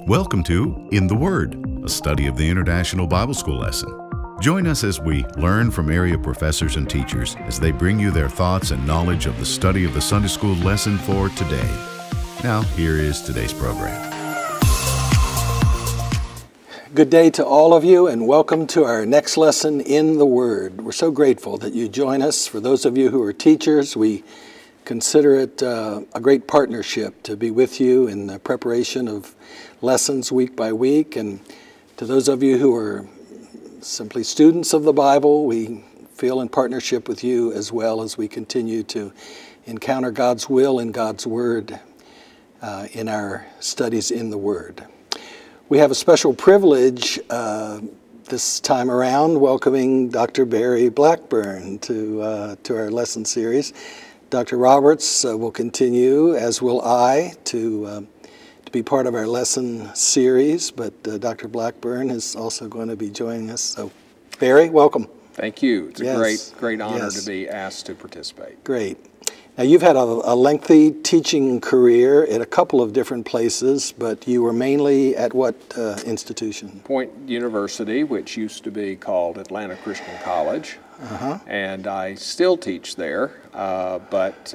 Welcome to In the Word, a study of the International Bible School lesson. Join us as we learn from area professors and teachers as they bring you their thoughts and knowledge of the study of the Sunday School lesson for today. Now, here is today's program. Good day to all of you, and welcome to our next lesson in the Word. We're so grateful that you join us. For those of you who are teachers, we consider it a great partnership to be with you in the preparation of lessons week by week. And to those of you who are simply students of the Bible, we feel in partnership with you as well as we continue to encounter God's will and God's Word in our studies in the Word. We have a special privilege this time around welcoming Dr. Barry Blackburn to our lesson series. Dr. Roberts will continue, as will I, to be part of our lesson series, but Dr. Blackburn is also going to be joining us. So, Barry, welcome. Thank you. It's a great honor to be asked to participate. Great. Now, you've had a lengthy teaching career at a couple of different places, but you were mainly at what institution? Point University, which used to be called Atlanta Christian College. And I still teach there, but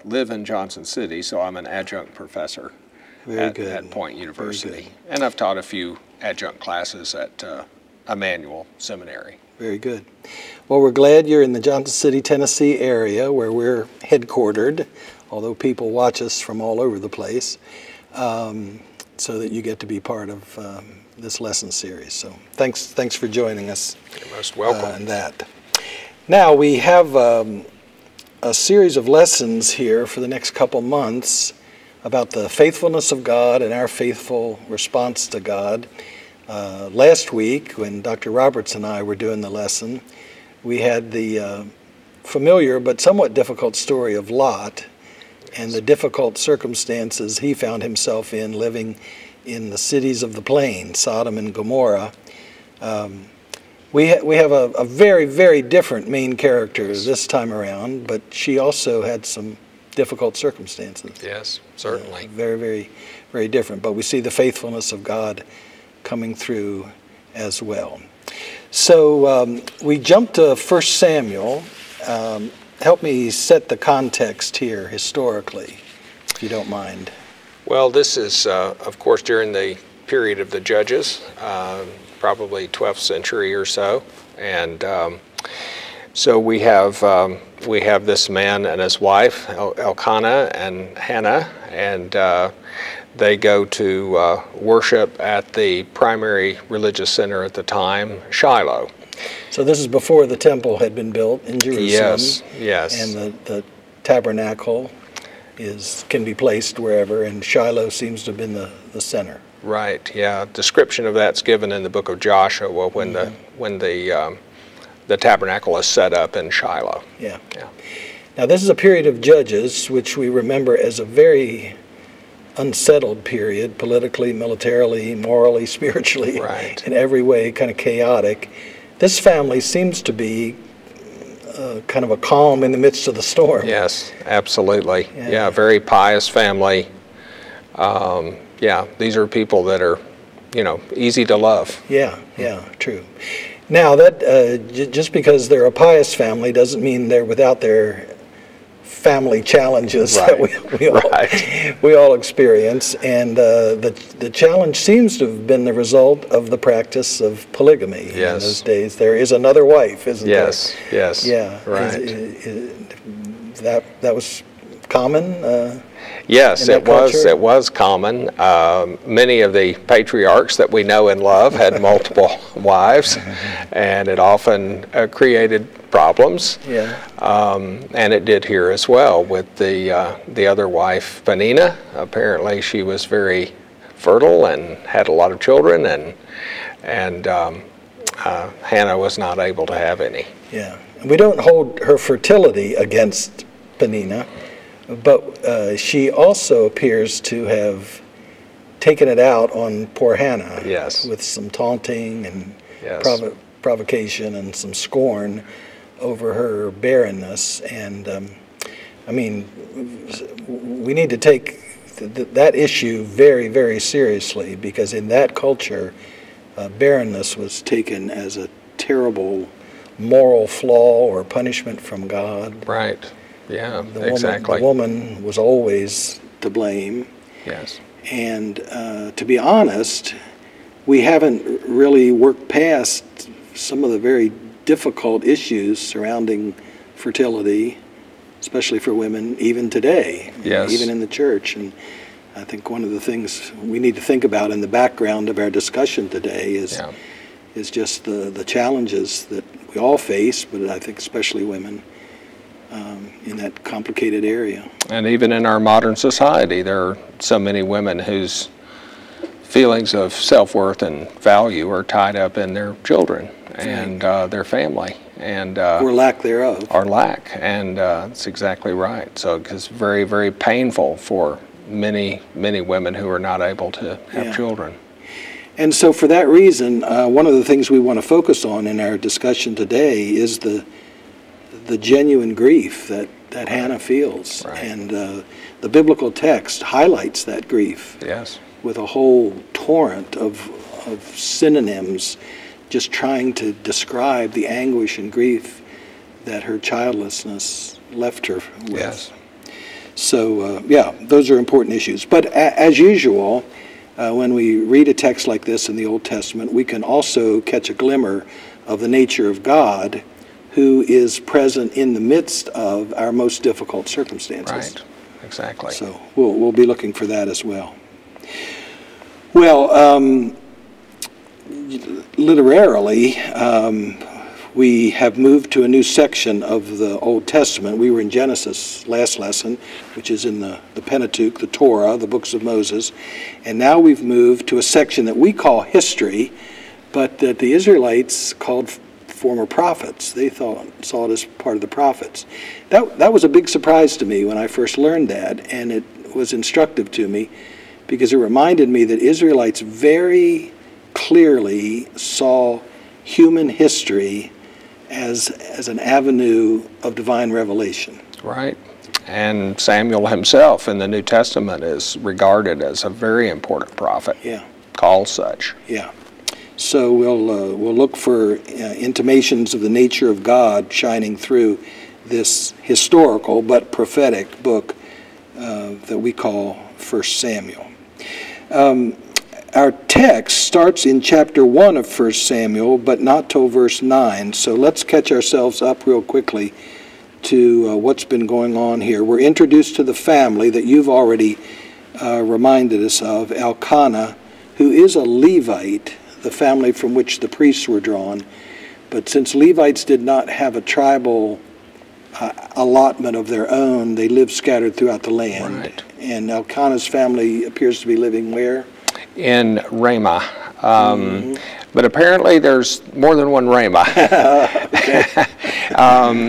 live in Johnson City, so I'm an adjunct professor at Point University. And I've taught a few adjunct classes at Emmanuel Seminary. Very good. Well, we're glad you're in the Johnson City, Tennessee area where we're headquartered, although people watch us from all over the place, so that you get to be part of this lesson series. So thanks for joining us. You're most welcome. Now, we have a series of lessons here for the next couple months about the faithfulness of God and our faithful response to God. Last week, when Dr. Roberts and I were doing the lesson, we had the familiar but somewhat difficult story of Lot and the difficult circumstances he found himself in living in the cities of the plain, Sodom and Gomorrah. We have a very, very different main character this time around, but she also had some difficult circumstances. Yes, certainly. Very, very, very different. But we see the faithfulness of God coming through as well. So we jump to 1 Samuel. Help me set the context here historically, if you don't mind. Well, this is, of course, during the period of the Judges, probably 12th century or so, and so we have this man and his wife, Elkanah and Hannah, and they go to worship at the primary religious center at the time, Shiloh. So this is before the temple had been built in Jerusalem. Yes. And the tabernacle can be placed wherever, and Shiloh seems to have been the center. Right. Yeah. Description of that's given in the book of Joshua when the tabernacle is set up in Shiloh. Yeah. Now this is a period of Judges, which we remember as a very unsettled period, politically, militarily, morally, spiritually, right. In every way, kind of chaotic. This family seems to be kind of a calm in the midst of the storm. Yes, absolutely. Yeah, very pious family. These are people that are, easy to love. Yeah, true. Now, that just because they're a pious family doesn't mean they're without their family challenges that we all experience. And the challenge seems to have been the result of the practice of polygamy in those days. There is another wife, isn't there? Yes. Yeah. Right. That was common? Yes, it was common. Many of the patriarchs that we know and love had multiple wives, and it often created problems. Yeah. And it did here as well with the other wife, Peninnah. Apparently, she was very fertile and had a lot of children, and Hannah was not able to have any. Yeah, we don't hold her fertility against Peninnah. But she also appears to have taken it out on poor Hannah with some taunting and provocation and some scorn over her barrenness. And I mean, we need to take that issue very, very seriously, because in that culture, barrenness was taken as a terrible moral flaw or punishment from God. Right. Yeah, The woman was always to blame. Yes. And to be honest, we haven't really worked past some of the very difficult issues surrounding fertility, especially for women, even today, yes. even in the church. And I think one of the things we need to think about in the background of our discussion today is just the challenges that we all face, but I think especially women, in that complicated area. And even in our modern society, there are so many women whose feelings of self-worth and value are tied up in their children and their family. And or lack thereof. Or lack, and that's exactly right. So it's very, very painful for many, many women who are not able to have children. And so for that reason, one of the things we want to focus on in our discussion today is the genuine grief that Hannah feels. Right. And the biblical text highlights that grief. Yes. With a whole torrent of synonyms, just trying to describe the anguish and grief that her childlessness left her with. Yes. So, those are important issues. But as usual, when we read a text like this in the Old Testament, we can also catch a glimmer of the nature of God, who is present in the midst of our most difficult circumstances. Right, exactly. So we'll be looking for that as well. Well, literarily, we have moved to a new section of the Old Testament. We were in Genesis last lesson, which is in the Pentateuch, the Torah, the books of Moses. And now we've moved to a section that we call history, but that the Israelites called former prophets. They saw it as part of the prophets. That was a big surprise to me when I first learned that, and it was instructive to me because it reminded me that Israelites very clearly saw human history as an avenue of divine revelation. Right. And Samuel himself in the New Testament is regarded as a very important prophet. Yeah. Called such. Yeah. So we'll look for intimations of the nature of God shining through this historical but prophetic book that we call 1 Samuel. Our text starts in chapter 1 of 1 Samuel, but not till verse 9. So let's catch ourselves up real quickly to what's been going on here. We're introduced to the family that you've already reminded us of, Elkanah, who is a Levite, the family from which the priests were drawn. But since Levites did not have a tribal allotment of their own, they lived scattered throughout the land. Right. And Elkanah's family appears to be living where? In Ramah. But apparently there's more than one Ramah.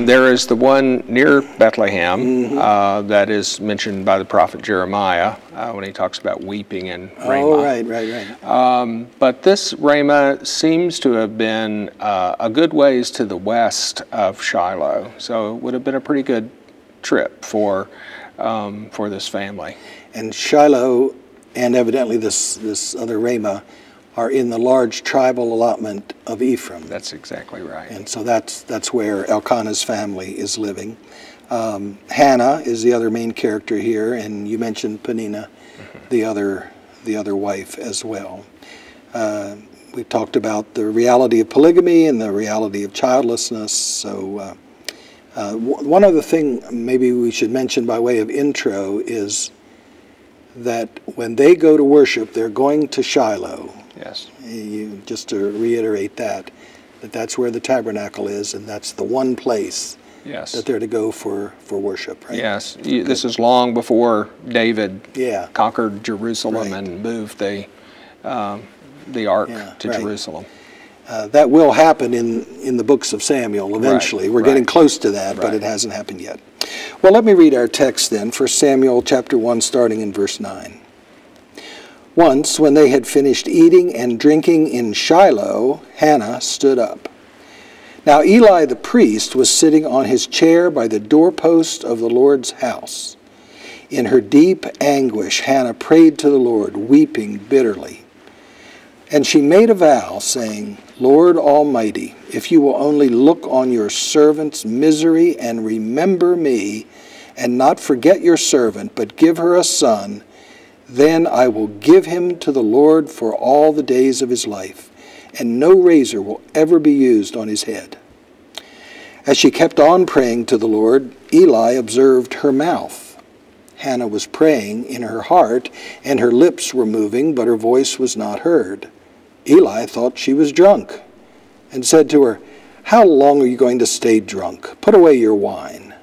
There is the one near Bethlehem that is mentioned by the prophet Jeremiah when he talks about weeping in Ramah. Oh, right. But this Ramah seems to have been a good ways to the west of Shiloh. So it would have been a pretty good trip for this family. And Shiloh and evidently this other Ramah are in the large tribal allotment of Ephraim. That's exactly right. And so that's where Elkanah's family is living. Hannah is the other main character here, and you mentioned Peninnah, the other wife as well. We talked about the reality of polygamy and the reality of childlessness. So one other thing maybe we should mention by way of intro is that when they go to worship, they're going to Shiloh. Yes. Just to reiterate that's where the tabernacle is, and that's the one place that they're to go for worship, right? Yes. This is long before David conquered Jerusalem and moved the ark to Jerusalem. That will happen in the books of Samuel eventually. We're getting close to that, but it hasn't happened yet. Well, let me read our text then, 1 Samuel chapter 1, starting in verse 9. Once, when they had finished eating and drinking in Shiloh, Hannah stood up. Now Eli the priest was sitting on his chair by the doorpost of the Lord's house. In her deep anguish, Hannah prayed to the Lord, weeping bitterly. And she made a vow, saying, Lord Almighty, if you will only look on your servant's misery and remember me, and not forget your servant, but give her a son, then I will give him to the Lord for all the days of his life, and no razor will ever be used on his head. As she kept on praying to the Lord, Eli observed her mouth. Hannah was praying in her heart, and her lips were moving, but her voice was not heard. Eli thought she was drunk, and said to her, How long are you going to stay drunk? Put away your wine.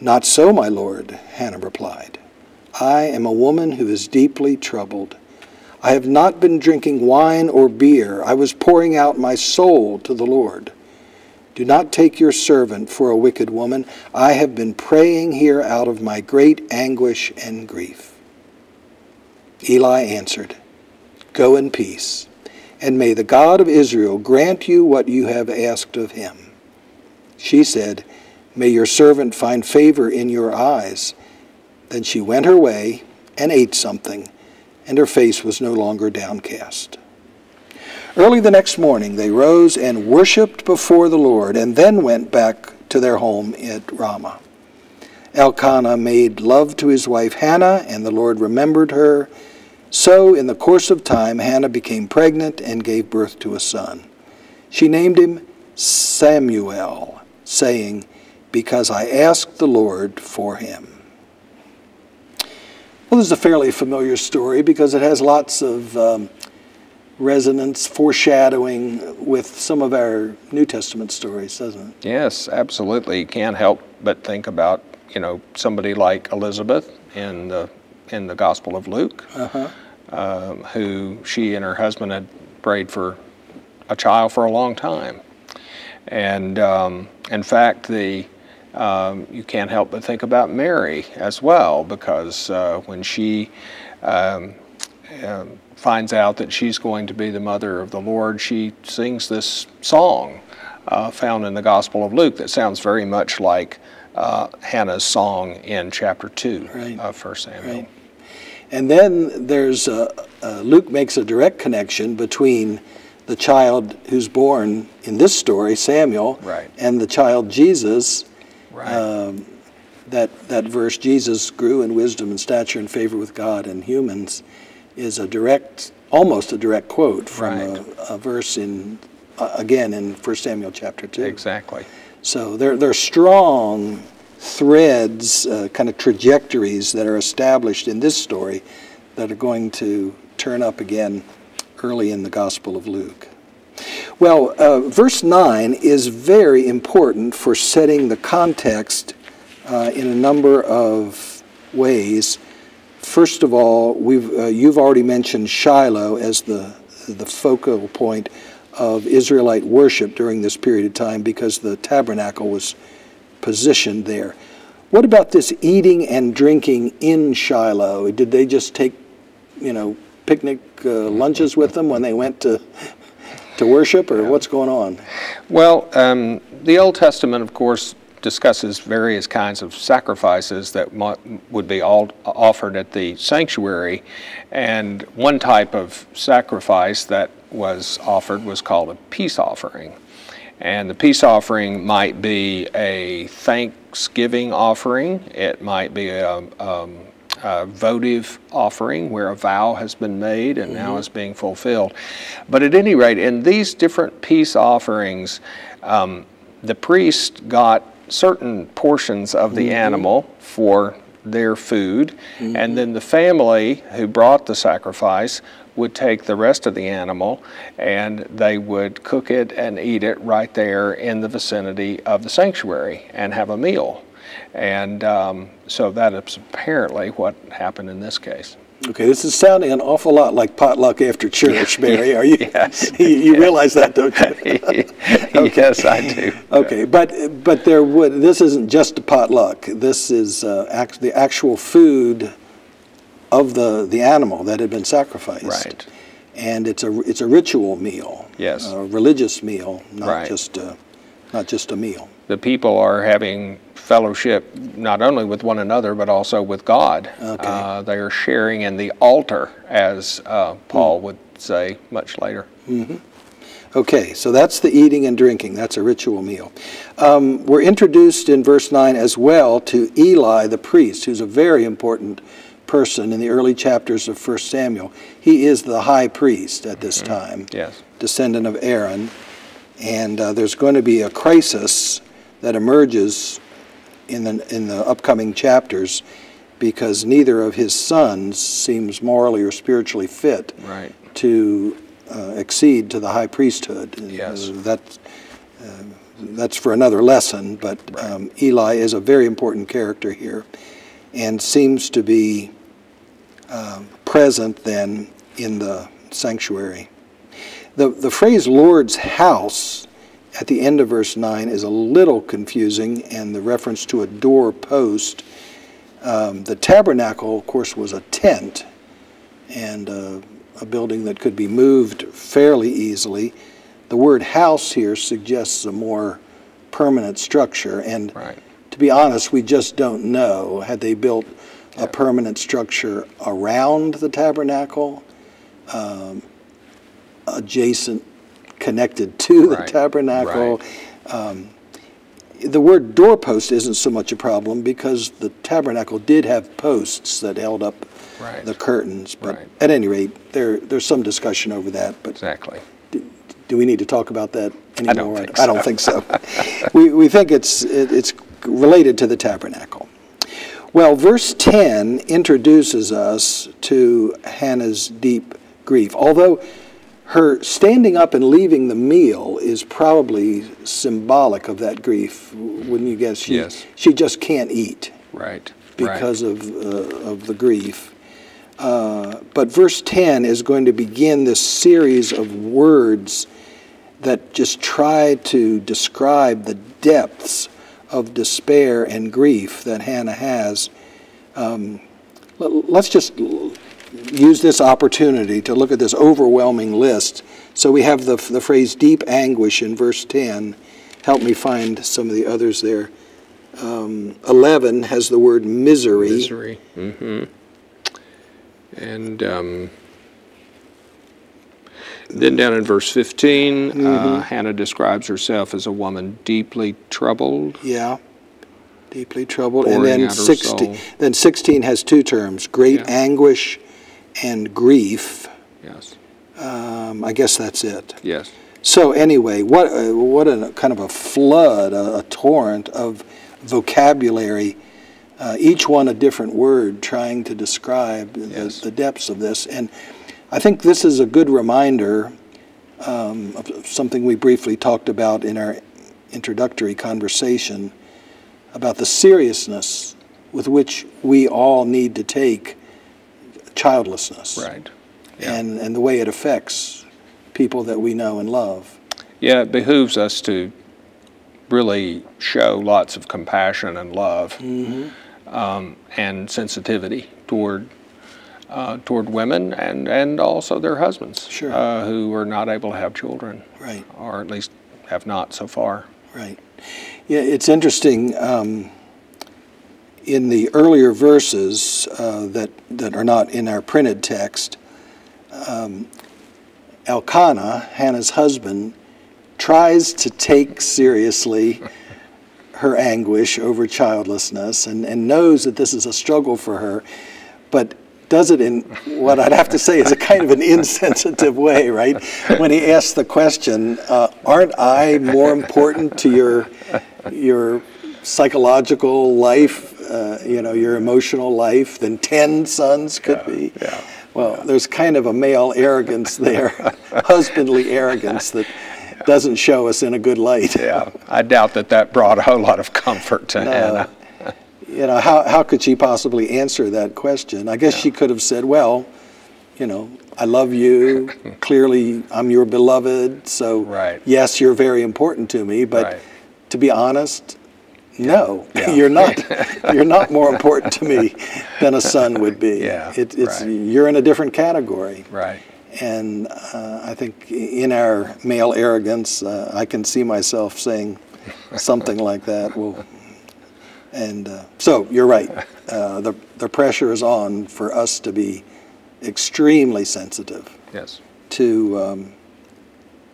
Not so, my lord, Hannah replied. I am a woman who is deeply troubled. I have not been drinking wine or beer. I was pouring out my soul to the Lord. Do not take your servant for a wicked woman. I have been praying here out of my great anguish and grief. Eli answered, Go in peace, and may the God of Israel grant you what you have asked of him. She said, May your servant find favor in your eyes. Then she went her way and ate something, and her face was no longer downcast. Early the next morning they rose and worshipped before the Lord, and then went back to their home at Ramah. Elkanah made love to his wife Hannah, and the Lord remembered her. So in the course of time Hannah became pregnant and gave birth to a son. She named him Samuel, saying, Because I asked the Lord for him. Well, this is a fairly familiar story because it has lots of resonance, foreshadowing with some of our New Testament stories, doesn't it? Yes, absolutely. You can't help but think about, somebody like Elizabeth in the Gospel of Luke, who she and her husband had prayed for a child for a long time. And in fact, you can't help but think about Mary as well, because when she finds out that she's going to be the mother of the Lord, she sings this song found in the Gospel of Luke that sounds very much like Hannah's song in chapter 2 of 1 Samuel. Right. And then there's Luke makes a direct connection between the child who's born in this story, Samuel, and the child Jesus. That verse, Jesus grew in wisdom and stature and favor with God and humans, is almost a direct quote from a verse again in 1 Samuel chapter 2. Exactly. So there are strong threads, kind of trajectories that are established in this story that are going to turn up again early in the Gospel of Luke. Well, verse 9 is very important for setting the context in a number of ways. First of all, you've already mentioned Shiloh as the focal point of Israelite worship during this period of time because the tabernacle was positioned there. What about this eating and drinking in Shiloh? Did they just take, picnic lunches with them when they went to worship, or what's going on? Well, the Old Testament, of course, discusses various kinds of sacrifices that would be offered at the sanctuary, and one type of sacrifice that was offered was called a peace offering. And the peace offering might be a thanksgiving offering. It might be a votive offering where a vow has been made and now is being fulfilled. But at any rate, in these different peace offerings, the priest got certain portions of the animal for their food, and then the family who brought the sacrifice would take the rest of the animal and they would cook it and eat it right there in the vicinity of the sanctuary and have a meal. And so that is apparently what happened in this case. Okay, this is sounding an awful lot like potluck after church, Barry. Are you? Yes. You realize that, don't you? Okay. Yes, I do. Okay, but this isn't just a potluck. This is the actual food of the animal that had been sacrificed. Right. And it's a ritual meal. Yes. A religious meal, not just Not just a meal. The people are having fellowship not only with one another, but also with God. Okay. They are sharing in the altar, as Paul would say much later. Mm-hmm. Okay, so that's the eating and drinking. That's a ritual meal. We're introduced in verse 9 as well to Eli the priest, who's a very important person in the early chapters of 1 Samuel. He is the high priest at this time, Yes. descendant of Aaron. And there's going to be a crisis that emerges in the upcoming chapters because neither of his sons seems morally or spiritually fit Right. to accede to the high priesthood. Yes. That's for another lesson, but Eli is a very important character here and seems to be present then in the sanctuary. The phrase Lord's house at the end of verse 9 is a little confusing, and the reference to a door post. The tabernacle, of course, was a tent and a building that could be moved fairly easily. The word house here suggests a more permanent structure, and Right. to be honest, we just don't know. Had they built a permanent structure around the tabernacle, adjacent, connected to the Right. tabernacle? Right. The word doorpost isn't so much a problem because the tabernacle did have posts that held up Right. the curtains. But Right. at any rate, there's some discussion over that. But Exactly. do we need to talk about that anymore? I don't think so. we think it's related to the tabernacle. Well, verse 10 introduces us to Hannah's deep grief. Although her standing up and leaving the meal is probably symbolic of that grief, wouldn't you guess? Yes. She just can't eat Right. because of the grief. But verse 10 is going to begin this series of words that just try to describe the depths of despair and grief that Hannah has. Let's just use this opportunity to look at this overwhelming list. So we have the phrase deep anguish in verse 10. Help me find some of the others there. 11 has the word misery. Misery. Mm-hmm. And then down in verse 15, Hannah describes herself as a woman deeply troubled. Yeah, deeply troubled. And Pouring then out her 16. soul. Then 16 has two terms: great Yeah. anguish and grief. Yes. I guess that's it. Yes. So anyway, what a kind of a flood, a torrent of vocabulary, each one a different word trying to describe the depths of this. And I think this is a good reminder of something we briefly talked about in our introductory conversation about the seriousness with which we all need to take childlessness. Right. Yeah. And the way it affects people that we know and love. Yeah, it behooves us to really show lots of compassion and love and sensitivity toward women and also their husbands who are not able to have children. Right. Or at least have not so far. Right. Yeah, it's interesting. In the earlier verses that are not in our printed text, Elkanah, Hannah's husband, tries to take seriously her anguish over childlessness and knows that this is a struggle for her, but does it in what I'd have to say is a kind of an insensitive way, right? When he asks the question, aren't I more important to your psychological life, your emotional life than 10 sons could be? Yeah. Well, there's kind of a male arrogance there, husbandly arrogance that doesn't show us in a good light. Yeah, I doubt that brought a whole lot of comfort to Hannah. How could she possibly answer that question? I guess she could have said, well, I love you. Clearly, I'm your beloved. So, yes, you're very important to me. But to be honest, no, you're not. You're not more important to me than a son would be. Yeah, you're in a different category. Right. And I think in our male arrogance, I can see myself saying, something like that. So you're right. The pressure is on for us to be extremely sensitive. Yes. To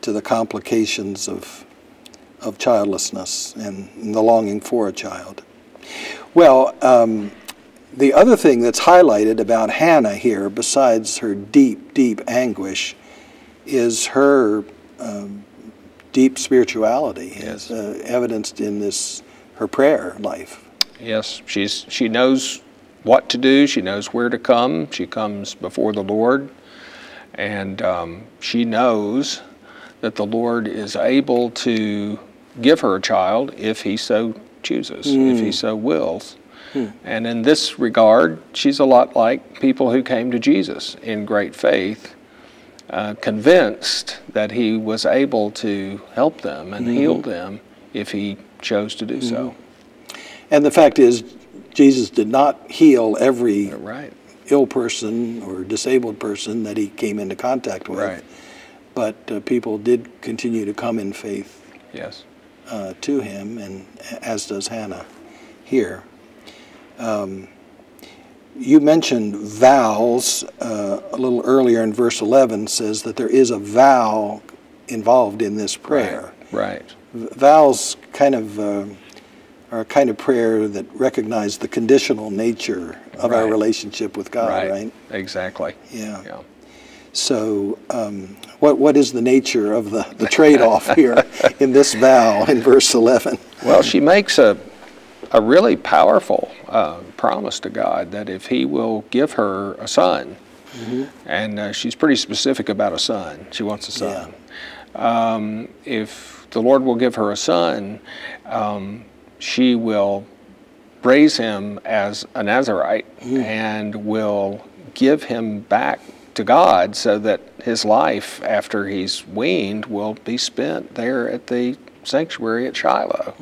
the complications of childlessness and the longing for a child. Well, the other thing that's highlighted about Hannah here, besides her deep, deep anguish, is her deep spirituality, yes. Evidenced in her prayer life. Yes, she knows what to do. She knows where to come. She comes before the Lord, and she knows that the Lord is able to give her a child if He so chooses, if He so wills. And in this regard, she's a lot like people who came to Jesus in great faith, convinced that He was able to help them and heal them if He chose to do so. And the fact is, Jesus did not heal every right. ill person or disabled person that He came into contact with. Right. But people did continue to come in faith yes. To Him, and as does Hannah here. You mentioned vows a little earlier in verse 11, says that there is a vow involved in this prayer. Right. Vows are a kind of prayer that recognize the conditional nature of our relationship with God, right? Exactly. Yeah. So what is the nature of the trade-off here in this vow in verse 11? Well, she makes a really powerful promise to God that if He will give her a son, and she's pretty specific about a son. She wants a son. Yeah. If the Lord will give her a son, she will raise him as a Nazirite and will give him back to God so that his life after he's weaned will be spent there at the sanctuary at Shiloh.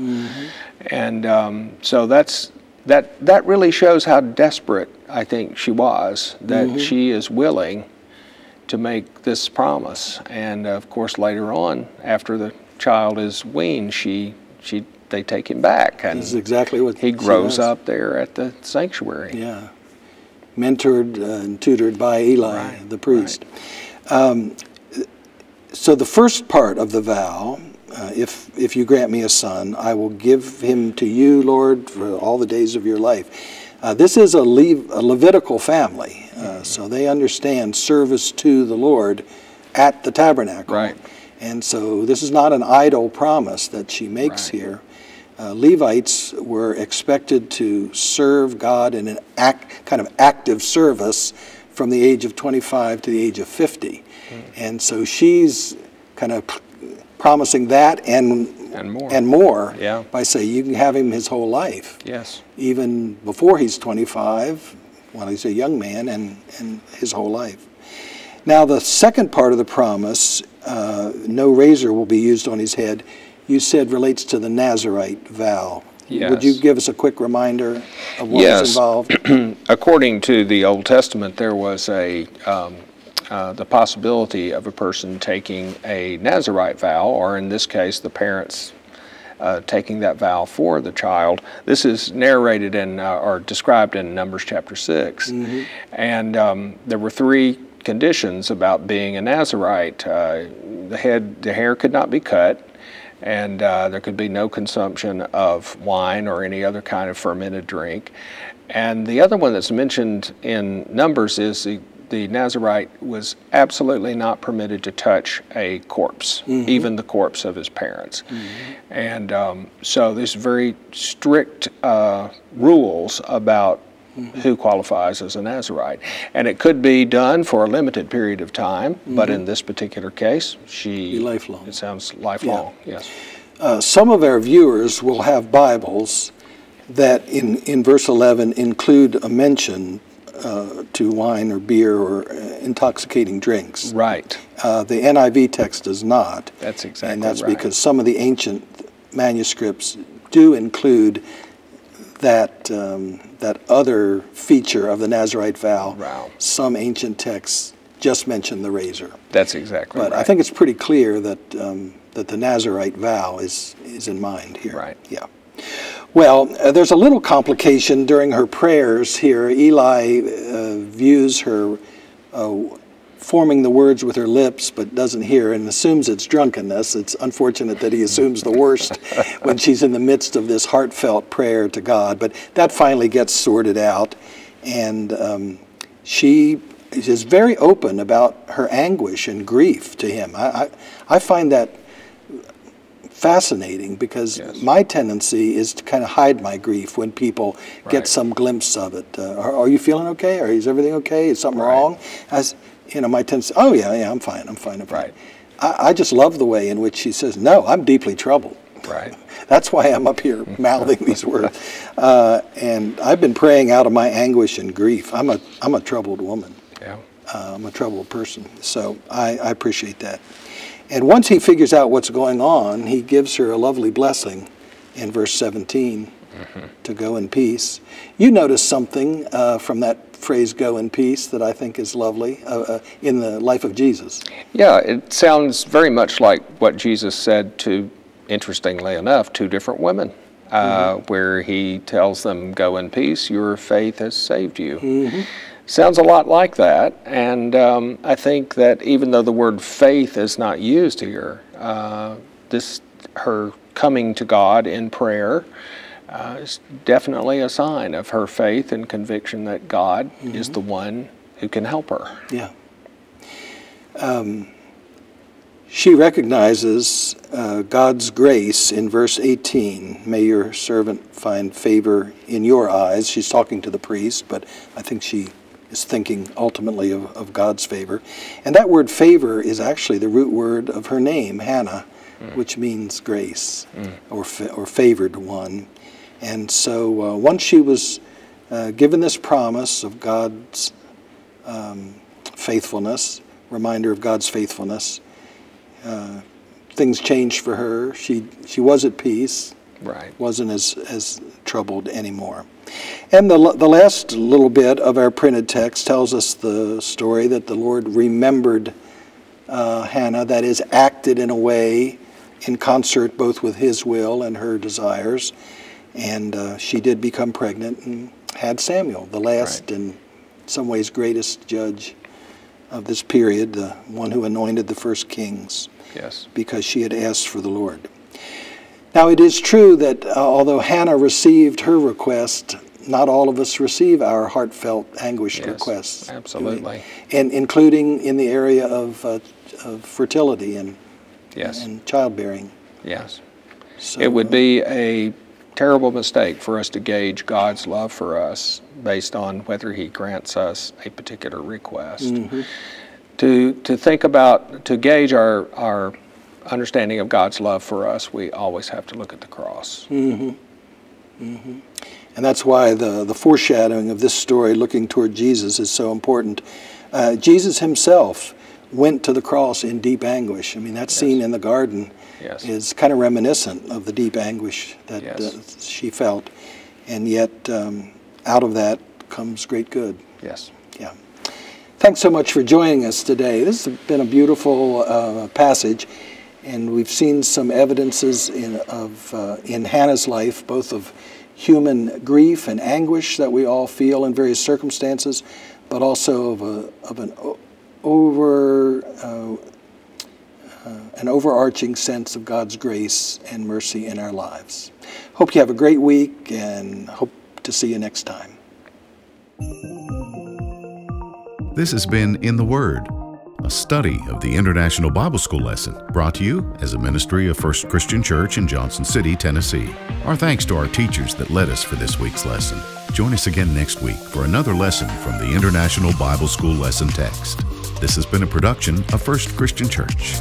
And so that really shows how desperate I think she was, that she is willing to make this promise. And of course later on, after the child is weaned, they take him back, and this is exactly what he grows up there at the sanctuary. Yeah, mentored and tutored by Eli, the priest. So the first part of the vow, if you grant me a son, I will give him to you, Lord, for all the days of your life. This is a Levitical family, so they understand service to the Lord at the tabernacle. Right. And so this is not an idle promise that she makes here. Levites were expected to serve God in an kind of active service from the age of 25 to the age of 50. And so she's kind of promising that and more by saying you can have him his whole life. Yes. Even before he's 25, while he's a young man, and his whole life. Now the second part of the promise, no razor will be used on his head, you said relates to the Nazirite vow. Yes. Would you give us a quick reminder of what was involved? According to the Old Testament, there was the possibility of a person taking a Nazirite vow, or in this case, the parents taking that vow for the child. This is narrated or described in Numbers chapter 6. And there were three conditions about being a Nazirite. The hair could not be cut, and there could be no consumption of wine or any other kind of fermented drink. And the other one that's mentioned in Numbers is the Nazirite was absolutely not permitted to touch a corpse, even the corpse of his parents. And so there's very strict rules about who qualifies as a Nazirite. And it could be done for a limited period of time, but in this particular case, lifelong. It sounds lifelong, yes. Some of our viewers will have Bibles that in verse 11 include a mention to wine or beer or intoxicating drinks. Right. The NIV text does not. That's exactly right. And that's because some of the ancient manuscripts do include that other feature of the Nazirite vow. Wow. Some ancient texts just mention the razor. That's exactly right. But I think it's pretty clear that that the Nazarite vow is in mind here. Right. Yeah. Well, there's a little complication during her prayers here. Eli views her forming the words with her lips but doesn't hear and assumes it's drunkenness. It's unfortunate that he assumes the worst when she's in the midst of this heartfelt prayer to God, but that finally gets sorted out, and she is very open about her anguish and grief to him. I find that fascinating because my tendency is to kind of hide my grief when people get some glimpse of it. Are you feeling okay? Is everything okay? Is something wrong? As you know, my tendency, oh yeah, I'm fine. Right. I just love the way in which she says, no, I'm deeply troubled. Right. That's why I'm up here mouthing these words. And I've been praying out of my anguish and grief. I'm a troubled woman. Yeah. I'm a troubled person. So I appreciate that. And once he figures out what's going on, he gives her a lovely blessing in verse 17 to go in peace. You notice something from that phrase, go in peace, that I think is lovely in the life of Jesus. Yeah, it sounds very much like what Jesus said to, interestingly enough, two different women, where he tells them, go in peace, your faith has saved you. Sounds a lot like that, and I think that even though the word faith is not used here, her coming to God in prayer is definitely a sign of her faith and conviction that God is the one who can help her. Yeah. She recognizes God's grace in verse 18. May your servant find favor in your eyes. She's talking to the priest, but I think she is thinking ultimately of God's favor. And that word favor is actually the root word of her name, Hannah, which means grace or favored one. And so once she was given this promise of God's faithfulness, reminder of God's faithfulness, things changed for her. She was at peace, wasn't as troubled anymore. And the last little bit of our printed text tells us the story that the Lord remembered Hannah, that is, acted in a way in concert both with his will and her desires. And she did become pregnant and had Samuel, the last in some ways greatest judge of this period, the one who anointed the first kings, because she had asked for the Lord. Now it is true that although Hannah received her request, not all of us receive our heartfelt, anguished requests. Absolutely. And including in the area of fertility and childbearing. Yes. So, it would be a terrible mistake for us to gauge God's love for us based on whether he grants us a particular request. To think about, to gauge our understanding of God's love for us, we always have to look at the cross. And that's why the foreshadowing of this story, looking toward Jesus, is so important. Jesus himself went to the cross in deep anguish. I mean, that scene in the garden is kind of reminiscent of the deep anguish that she felt. And yet, out of that comes great good. Yes. Yeah. Thanks so much for joining us today. This has been a beautiful passage, and we've seen some evidences in Hannah's life, both of human grief and anguish that we all feel in various circumstances, but also of an overarching sense of God's grace and mercy in our lives. Hope you have a great week, and hope to see you next time. This has been In the Word, a study of the International Bible School lesson brought to you as a ministry of First Christian Church in Johnson City, Tennessee. Our thanks to our teachers that led us for this week's lesson. Join us again next week for another lesson from the International Bible School lesson text. This has been a production of First Christian Church.